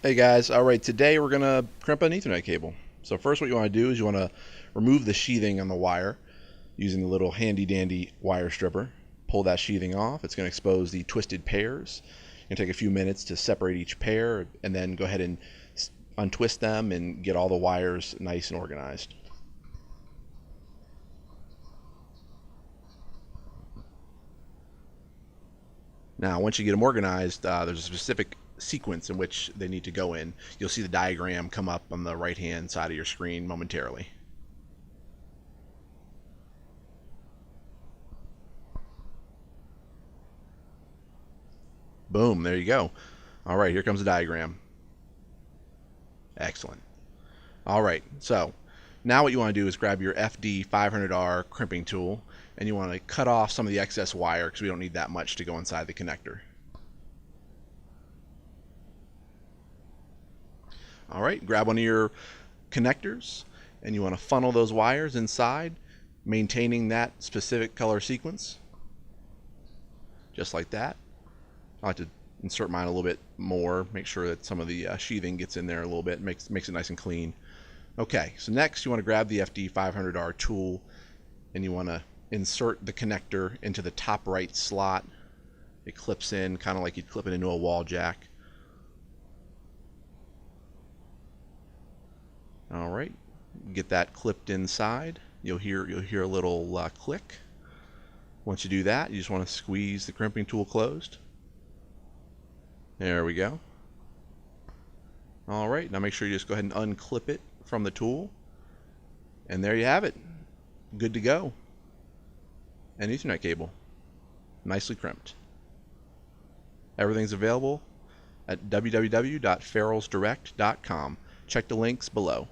Hey guys, alright, today we're going to crimp an Ethernet cable. So first what you want to do is you want to remove the sheathing on the wire using the little handy dandy wire stripper. Pull that sheathing off. It's going to expose the twisted pairs. It's going to take a few minutes to separate each pair and then go ahead and untwist them and get all the wires nice and organized. Now once you get them organized, there's a specific sequence in which they need to go in. You'll see the diagram come up on the right hand side of your screen momentarily. Boom, there you go. Alright, here comes the diagram. Excellent. Alright, so now what you want to do is grab your FD500R crimping tool and you want to cut off some of the excess wire because we don't need that much to go inside the connector. Alright, grab one of your connectors and you want to funnel those wires inside, maintaining that specific color sequence. Just like that. I like to insert mine a little bit more, make sure that some of the sheathing gets in there a little bit, makes it nice and clean. Okay, so next you want to grab the FD500R tool and you want to insert the connector into the top right slot. It clips in kind of like you'd clip it into a wall jack. Alright, get that clipped inside. You'll hear a little click. Once you do that, you just want to squeeze the crimping tool closed. There we go. Alright, now make sure you just go ahead and unclip it from the tool. And there you have it. Good to go. An Ethernet cable. Nicely crimped. Everything's available at www.ferrellsdirect.com. Check the links below.